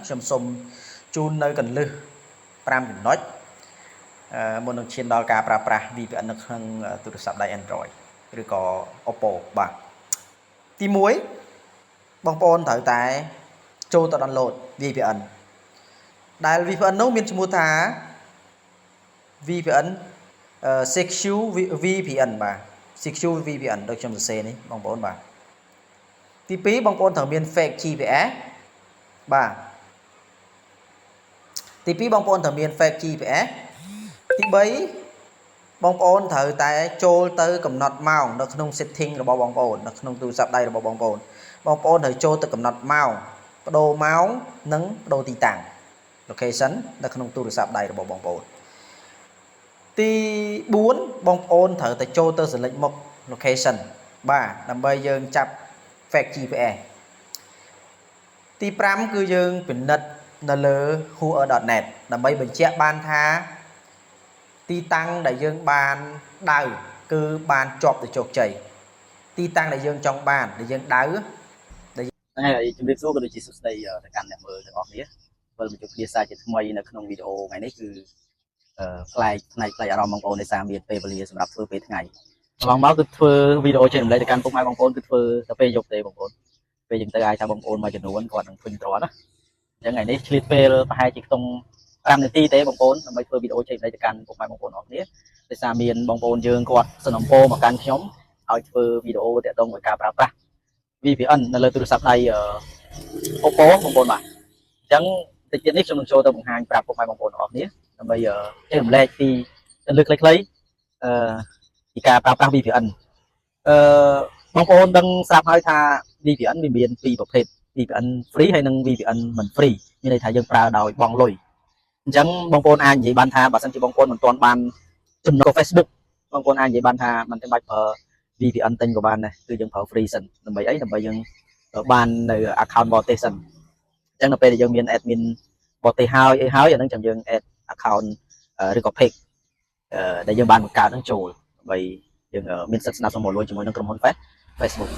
ខ្ញុំសូមជូននៅកន្លឹះ5ចំណុចមុននឹងឈានដល់ការប្រើប្រាស់ VPN នៅក្នុងទូរស័ព្ទដៃ Android ឬក៏ Oppo បាទទី1បងប្អូនត្រូវតែចូលទៅ download VPN ដែល VPN នោះមានឈ្មោះថា VPN Secure VPN បាទ Secure VPN ដូចខ្ញុំសរសេរនេះបងប្អូនបាទទី2បងប្អូនត្រូវមាន fake GPS បាទទី2បងប្អូនត្រូវមាន fake GPS ទី3បងប្អូនត្រូវតែចូលទៅកំណត់ម៉ោងនៅក្នុង setting របស់បងប្អូននៅក្នុងទូរស័ព្ទដៃរបស់បងប្អូនត្រូវចូលទៅកំណត់ម៉ោងបដូរម៉ោងនិងបដូរទីតាំង location នៅក្នុងទូរស័ព្ទដៃរបស់បងប្អូនទី4បងប្អូនត្រូវតែចូលទៅ select មុខ location បាទដើម្បីយើងចាប់ fake GPS ទី5គឺយើងពិនិត្យនៅលើ Hoover.net ដើម្បីបញ្ជាក់បានថាទីតាំងដែលយើងបានដៅគឺបានជាប់ទៅជោគជ័យទីតាំងដែលយើងចង់បានដែលយើងដៅហើយជំរាបសួរក៏ដូចជាសួស្តីទៅកាន់អ្នកមើលទាំងអស់គ្នាវិលមកជួបគ្នាសារជាថ្មីនៅក្នុងវីដេអូថ្ងៃនេះគឺផ្លែកផ្នែកផ្លែអារម្មណ៍បងប្អូនដែលសារមានពេលវេលាសម្រាប់ធ្វើពេលថ្ងៃកន្លងមកគឺធ្វើវីដេអូចែករំលែកទៅកាន់ពុកម៉ែបងប្អូនគឺធ្វើទៅពេលយប់ទេបងប្អូនពេលយើងទៅអាចថាបងប្អូនមួយចំនួនគាត់នឹងឃើញត្រង់ណាអញ្ចឹងថ្ងៃនេះឆ្លៀតពេលប្រហែលជាក្នុង5នាទីទេបងប្អូនដើម្បីធ្វើវីដេអូចែករំលែកទៅកាន់ពុកម៉ែបងប្អូនអស់គ្នាដោយសារមានបងប្អូនយើងគាត់សនំពោមកកាន់ខ្ញុំឲ្យធ្វើវីដេអូទាក់ទងvớiការប្រើប្រាស់ VPN នៅលើទូរស័ព្ទដៃ Oppo បងប្អូនបាទអញ្ចឹងតិចទៀតនេះខ្ញុំនឹងចូលទៅបង្ហាញប្រាប់ពុកម៉ែបងប្អូនអស់គ្នាដើម្បីចែករំលែកពីលើកខ្លីៗពីការប្រើប្រាស់ VPN បងប្អូនដឹងស្រាប់ហើយថា VPN វាមានពីរប្រភេទ VPN free ហើយនិង VPN មិន free មានន័យថាយើងប្រើដោយបង់លុយអញ្ចឹងបងប្អូនអាចនិយាយបានថាបើសិនជាបងប្អូនមិនទាន់បានចំណូល Facebook បងប្អូនអាចនិយាយបានថាមិនចាំបាច់ប្រើ VPN ទិញក៏បានដែរគឺយើងប្រើ free សិនដើម្បីអីដើម្បីយើងបាននៅ account បរទេសសិនអញ្ចឹងនៅពេលដែលយើងមាន admin បរទេសហើយអីហើយអានឹងចាំយើង add account ឬក៏ page ដែលយើងបានបង្កើតនឹងចូលដើម្បីយើងមានសិទ្ធិស្ដាប់សំណួរលួយជាមួយនឹងក្រុមហ៊ុន Facebook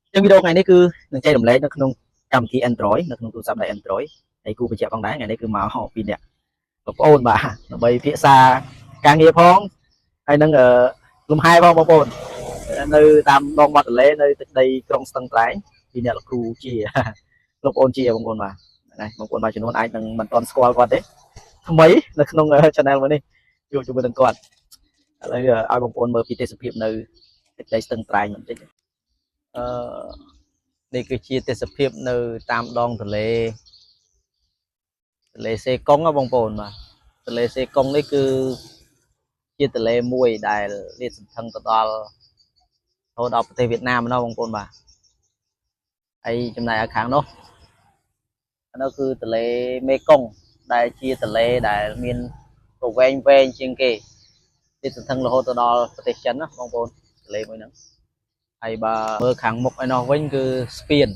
អញ្ចឹងវីដេអូថ្ងៃនេះគឺនឹងចែករំលែកនៅក្នុងកម្មវិធី Android នៅក្នុងទូរស័ព្ទដៃ Android ហើយគូបញ្ជាក់ផងដែរថ្ងៃនេះគឺមកពីអ្នកបងប្អូនបាទដើម្បីភាសាការងារផងហើយនឹងលំហែផងបងប្អូននៅតាមដងមាត់ទន្លេនៅទឹកដីក្រុងស្ទឹងត្រែងពីអ្នកលោកគ្រូជាលោកប្អូនជាបងប្អូនបាទណាបងប្អូនមួយចំនួនអាចនឹងមិនទាន់ស្គាល់គាត់ទេថ្មីនៅក្នុង channel មួយនេះជួបជាមួយនឹងគាត់ឥឡូវឲ្យបងប្អូនមើលពីទេសភាពនៅទឹកដីស្ទឹងត្រែងបន្តិចនេះគឺជាទេសភាពនៅតាមដងទន្លេសេកុងបងប្អូនបាទទន្លេសេកុងនេះគឺជាទន្លេមួយដែលលាតសន្ធឹងទៅដល់ប្រទេសវៀតណាមបងប្អូនបាទហើយចំណែកឲ្យខាងនោះគឺទន្លេមេគង្គដែលជាទន្លេដែលមានប្រវែងវែងជាងគេលាតសន្ធឹងរហូតទៅដល់ប្រទេសចិនណាបងប្អូនទន្លេមួយហ្នឹងហើយបើមើលខាងមុខឯនោះវិញគឺស្ពាន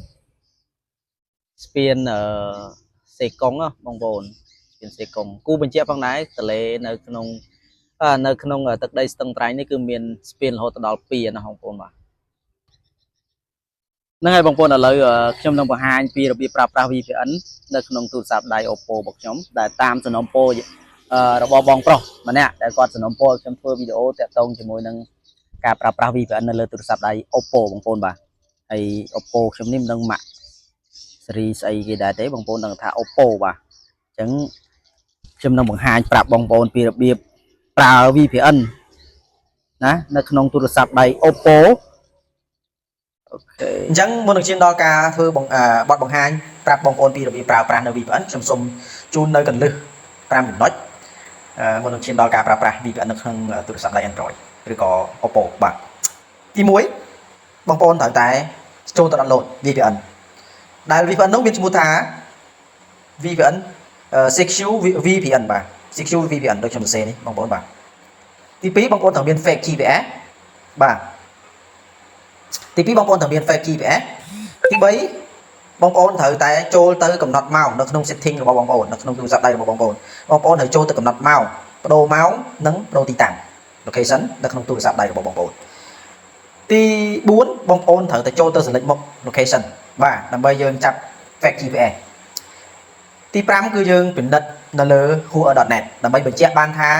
សេកុងបងប្អូនស្ពានសេកុងគូបញ្ជាក់ផងដែរទន្លេនៅក្នុងទឹកដីស្ទឹងត្រែងនេះគឺមានស្ពានរហូតដល់2ណាបងប្អូនបាទហ្នឹងហើយបងប្អូនឥឡូវខ្ញុំនឹងបង្ហាញពីរបៀបប្រើប្រាស់ VPN នៅក្នុងទូរស័ព្ទដៃ Oppo របស់ខ្ញុំដែលតាមសំណូមពររបស់បងប្រុសម្នាក់ដែលគាត់សំណូមពរខ្ញុំធ្វើវីដេអូតាក់ទងជាមួយនឹងការប្រើប្រាស់ VPN នៅលើទូរស័ព្ទដៃ Oppo បងប្អូនបាទហើយ Oppo ខ្ញុំនេះមិនដឹងម៉ាក់ស៊េរីស្អីគេដែរទេបងប្អូនដឹងថា Oppo បាទអញ្ចឹងខ្ញុំនឹងបង្ហាញប្រាប់បងប្អូនពីរបៀបប្រើ VPN ណានៅក្នុងទូរស័ព្ទដៃ Oppo អូខេអញ្ចឹងមុននឹងឈានដល់ការធ្វើបទបង្ហាញប្រាប់បងប្អូនពីរបៀបប្រើប្រាស់នៅ VPN ខ្ញុំសូមជូននៅកន្លឹះ5ចំណុចមុននឹងឈានដល់ការប្រើប្រាស់ VPN នៅក្នុងទូរស័ព្ទដៃ Android ឬក៏ Oppo បាទទី1បងប្អូនត្រូវតែចូលទៅ download VPN ដែល VPN នោះមានឈ្មោះថា VPN Secure VPN បាទ Secure VPN ដូចខ្ញុំសរសេរនេះបងប្អូនបាទទី2បងប្អូនត្រូវមាន fake GPS បាទទី2បងប្អូនត្រូវមាន fake GPS ទី3បងប្អូនត្រូវតែចូលទៅកំណត់ម៉ោងនៅក្នុង setting របស់បងប្អូននៅក្នុងទូរស័ព្ទដៃរបស់បងប្អូនត្រូវចូលទៅកំណត់ម៉ោងបដូរម៉ោងនិងបដូរទីតាំង location នៅក្នុងទូរស័ព្ទដៃរបស់បងប្អូនទី4បងប្អូនត្រូវតែចូលទៅ select មុខ location បាទដើម្បីយើងចាប់ fake GPS ទី ទី5គឺយើងពិនិត្យនៅលើ whoer.net ដើម្បីបញ្ជាក់បានថា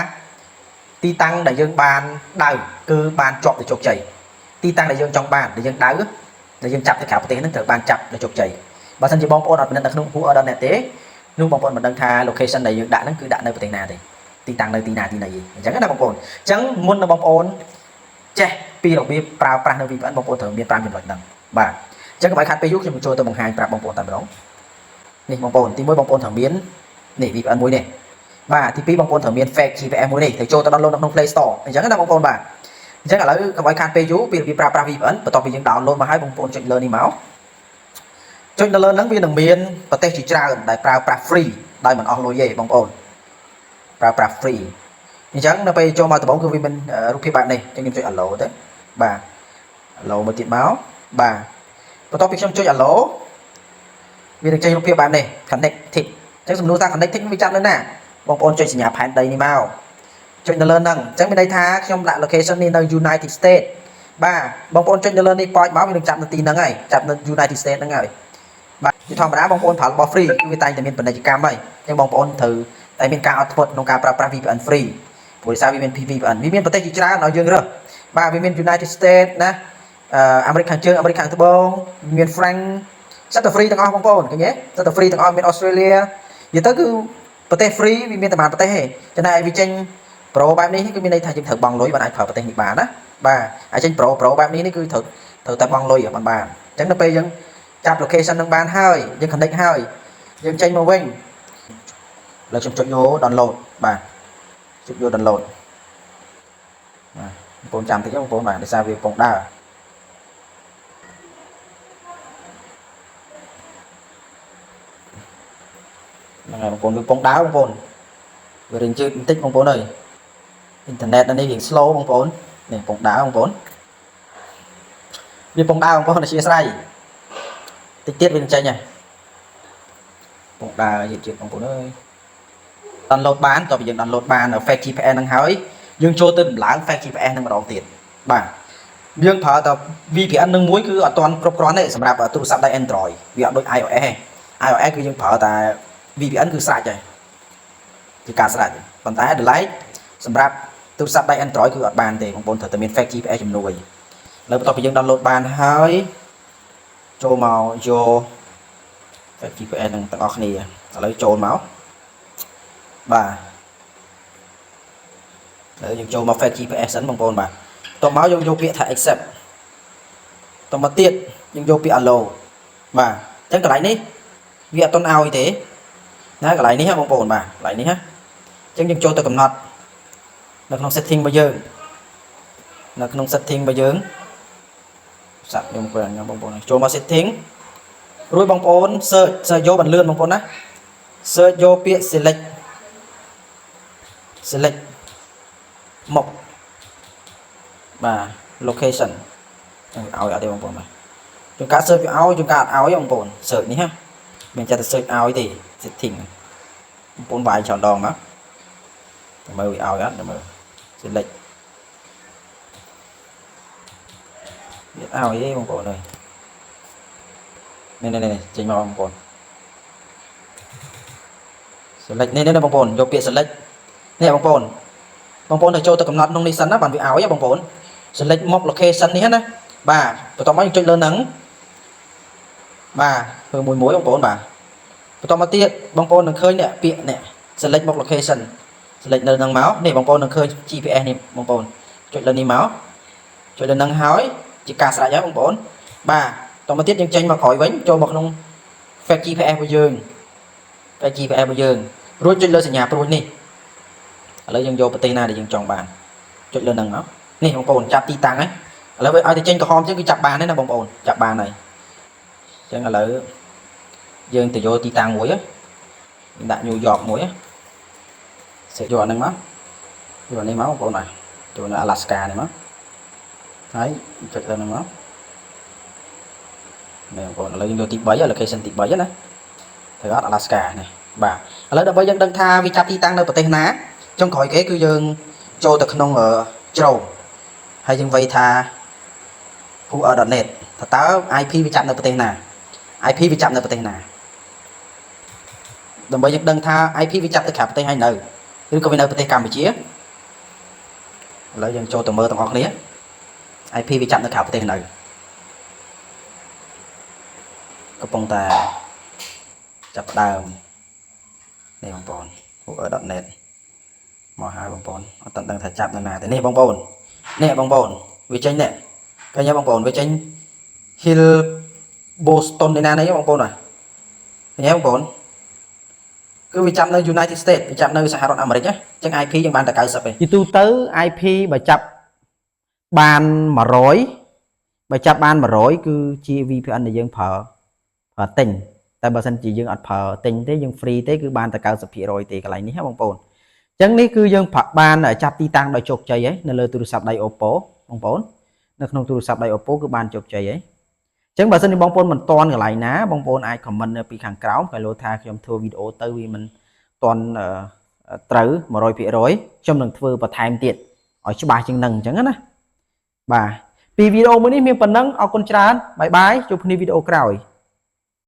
ទីតាំងដែលយើងបានដៅគឺបានជាប់ទៅជោគជ័យទីតាំងដែលយើងចង់បានដែលយើងដៅដែលយើងចាប់ទៅក្រៅប្រទេសហ្នឹងត្រូវបានចាប់ទៅជោគជ័យបើសិនជាបងប្អូនអត់ពិនិត្យនៅក្នុង whoer.net ទេនោះបងប្អូនមិនដឹងថា location ដែលយើងដាក់ហ្នឹងគឺដាក់នៅប្រទេសណាទេទីតាំងនៅទីណាទីណីអញ្ចឹងណាបងប្អូនអញ្ចឹងមុននឹងបងប្អូនចេះពីរបៀបប្រើប្រាស់នៅ VPN បងប្អូនត្រូវមាន5ចំណុចហ្នឹងបាទអញ្ចឹងកុំឲ្យខាត់ពេលយូរខ្ញុំចូលទៅបង្ហាញប្រាប់បងប្អូនតែម្ដងនេះបងប្អូនទី1បងប្អូនត្រូវមាននេះ VPN មួយនេះបាទទី2បងប្អូនត្រូវមាន fake GPS មួយនេះត្រូវចូលទៅ download នៅក្នុង Play Store អញ្ចឹងណាបងប្អូនបាទអញ្ចឹងឥឡូវកុំឲ្យខាត់ពេលយូរពីរបៀបប្រើប្រាស់ VPN បន្ទាប់ពីយើង download មកហើយបងប្អូនចុចលើនេះមកចុចនៅលើហ្នឹងវានឹងមានប្រទេសជាច្រើនដែលប្រើប្រាស់ free ដោយមិនអស់លុយទេបងប្អូនប្រើប្រាស់ free អញ្ចឹងនៅពេលចូលមកដំបូងគឺវាមានរូបភាពបែបនេះអញ្ចឹងខ្ញុំចុច allow ទៅបាទ allow មួយទៀតមកបាទបន្ទាប់ពីខ្ញុំចុច allow វានឹងចេញរូបភាពបែបនេះ connected អញ្ចឹងសំណួរថា connected វាចាប់នៅណាបងប្អូនចុចសញ្ញាផែនដីនេះមកចុចនៅលើហ្នឹងអញ្ចឹងមានន័យថាខ្ញុំដាក់ location នេះនៅ United States បាទបងប្អូនចុចនៅលើនេះ point មកវានឹងចាប់នៅទីហ្នឹងហើយចាប់នៅ United States ហ្នឹងហើយបាទជាធម្មតាបងប្អូនប្រើរបស់ free គឺវាតែងតែមានពាណិជ្ជកម្មហើយអញ្ចឹងបងប្អូនត្រូវតែមានការអត់ធ្មត់ក្នុងការប្រើប្រាស់ VPN free ព្រោះដោយសារវាមាន VPN វាមានប្រទេសជាច្រើនឲ្យយើងរើសបាទវាមាន United States ណាអាមេរិកខាងជើងអាមេរិកខាងត្បូងមាន France សិតតែ free ទាំងអស់បងប្អូនឃើញទេសិតតែ free ទាំងអស់មាន Australia និយាយទៅគឺប្រទេស free វាមានតែប្រទេសទេចំណែកវាចេញ Pro បែបនេះគឺមានន័យថាយើងត្រូវបង់លុយបានអាចប្រើប្រទេសនេះបានណាបាទហើយចេញ Pro បែបនេះគឺត្រូវតែបង់លុយឲ្យបានអញ្ចឹងដល់ពេលយើងចាប់ location នឹងបានហើយយើង connect ហើយយើងចេញមកវិញលើខ្ញុំចុចយក download បាទចុចយក download បាទបងប្អូនចាំតិចបងប្អូនបាទដោយសារវាកំពុងដើរហ្នឹងហើយបងប្អូនវាកំពុងដើរបងប្អូនវារៀងជឿបន្តិចបងប្អូនអើយអ៊ីនធឺណិតនេះរៀង slow បងប្អូននេះកំពុងដើរបងប្អូនវាកំពុងដើរបងប្អូនអធិស្ឋានតិចទៀតវានឹងចេញហើយកំពុងដើរយឺតៗបងប្អូនអើយ download បានតើយើង download បាន fake GPS ហ្នឹងហើយយើងចូលទៅដំឡើង fake GPS ហ្នឹងម្ដងទៀតបាទយើងប្រើតែ VPN នឹងមួយគឺអត់ទាន់គ្រប់គ្រាន់ទេសម្រាប់ទូរស័ព្ទដៃ Android វាអត់ដូច iOS ទេ iOS គឺយើងប្រើតែ VPN គឺស្រេចហើយជាការស្រេចប៉ុន្តែតម្លៃសម្រាប់ទូរស័ព្ទដៃ Android គឺអត់បានទេបងប្អូនត្រូវតែមាន fake GPS ជំនួយលើបន្ទាប់ពីយើង download បានហើយចូលមកយក fake GPS នឹងទាំងអស់គ្នាឥឡូវចូលមកបាទឥឡូវយើងចូលមក fake GPS សិនបងប្អូនបាទបន្ទាប់មកយើងយកពាក្យថា accept បន្ទាប់មកទៀតយើងយកពាក្យ allow បាទអញ្ចឹងកន្លែងនេះវាអត់ទាន់ឲ្យទេណាកន្លែងនេះបងប្អូនបាទកន្លែងនេះណាអញ្ចឹងយើងចូលទៅកំណត់នៅក្នុង setting របស់យើងនៅក្នុង setting របស់យើងសាប់ខ្ញុំគាត់បងប្អូនចូលមក setting រួចបងប្អូន search យកបន្លឿនបងប្អូនណា search យកពាក្យ select មកបាទ location ឲ្យអត់ទេបងប្អូនបាទជួនកាល search វាឲ្យជួនកាលអត់ឲ្យបងប្អូន search នេះណាមានចិត្តទៅ search ឲ្យទេ setting បងប្អូនវាយច្រើនដងមកមើលវាឲ្យអត់មើល select វាឲ្យទេបងប្អូនអើយនេះចេញមកបងប្អូន select នេះបងប្អូនយកពាក្យ select នេះបងប្អូនទៅចូលទៅកំណត់ក្នុងនេះសិនណាបានវាឲ្យបងប្អូន select មក location នេះណាបាទបន្ទាប់មកយើងចុចលើហ្នឹងបាទធ្វើមួយបងប្អូនបាទបន្ទាប់មកទៀតបងប្អូននឹងឃើញនេះពាក្យនេះ select មក location select នៅហ្នឹងមកនេះបងប្អូននឹងឃើញ GPS នេះបងប្អូនចុចលើនេះមកចុចលើហ្នឹងហើយជាការស្រេចហើយបងប្អូនបាទបន្តមកទៀតយើងចេញមកក្រោយវិញចូលមកក្នុង fake GPS របស់យើង fake GPS របស់យើងរួចចុចលើសញ្ញាព្រួយនេះឥឡូវយើងយកប្រទេសណាដែលយើងចង់បានចុចលើហ្នឹងមកនេះបងប្អូនចាប់ទីតាំងហើយឥឡូវឲ្យតែចេញក្រហមចឹងគឺចាប់បានហើយណាបងប្អូនចាប់បានហើយអញ្ចឹងឥឡូវយើងទៅយកទីតាំងមួយដាក់ New York មួយសេចយកអាហ្នឹងមកយកអានេះមកបងប្អូនបាទចូលនៅ Alaska នេះមកហើយចុចលើហ្នឹងមកនេះបងប្អូនឥឡូវយើងយកទី3 location ទី3ណាត្រូវអត់ Alaska នេះបាទឥឡូវដើម្បីយើងដឹងថាវាចាប់ទីតាំងនៅប្រទេសណាចុងក្រោយគេគឺយើងចូលទៅក្នុងជ្រោមហើយយើងវាយថា whoer.net តើ IP វាចាប់នៅប្រទេសណា IP វាចាប់នៅប្រទេសណា ដើម្បីយើងដឹងថា IP វាចាប់ទៅក្រៅប្រទេសហើយនៅឬក៏វានៅប្រទេសកម្ពុជាឥឡូវយើងចូលទៅមើលទាំងអស់គ្នា IP វាចាប់នៅក្រៅប្រទេសនៅកំពុងតែចាប់ដើមនេះបងប្អូន hoover.net មកហើយបងប្អូនអត់ទាន់ដឹងថាចាប់នៅណាទេនេះបងប្អូននេះបងប្អូនវាចេញនេះឃើញទេបងប្អូនវាចេញ Hill Boston នេះណានេះបងប្អូនឃើញទេបងប្អូនគឺវាចាប់នៅ United States វាចាប់នៅសហរដ្ឋអាមេរិកណាអញ្ចឹង IP យើងបានតែ90ទេទីទូទៅ IP បើចាប់បាន100បើចាប់បាន100គឺជា VPN ដែលយើងប្រើទិញតែបើសិនជាយើងអត់ប្រើទិញទេយើង free ទេគឺបានតែ90% ទេកន្លែងនេះហ៎បងប្អូនអញ្ចឹងនេះគឺយើងបានចាប់ទីតាំងដោយជោគជ័យហើយនៅលើទូរស័ព្ទដៃ Oppo បងប្អូននៅក្នុងទូរស័ព្ទដៃ Oppo គឺបានជោគជ័យហើយអញ្ចឹងបើសិនជាបងប្អូនមិនទាន់កន្លែងណាបងប្អូនអាច comment នៅពីខាងក្រោមគេលោថាខ្ញុំធ្វើវីដេអូទៅវាមិនទាន់ត្រូវ 100% ខ្ញុំនឹងធ្វើបន្ថែមទៀតឲ្យច្បាស់ជាងនឹងអញ្ចឹងណាបាទពីវីដេអូមួយនេះមានប៉ុណ្ណឹងអរគុណច្រើនបាយបាយជួបគ្នាវីដេអូក្រោយ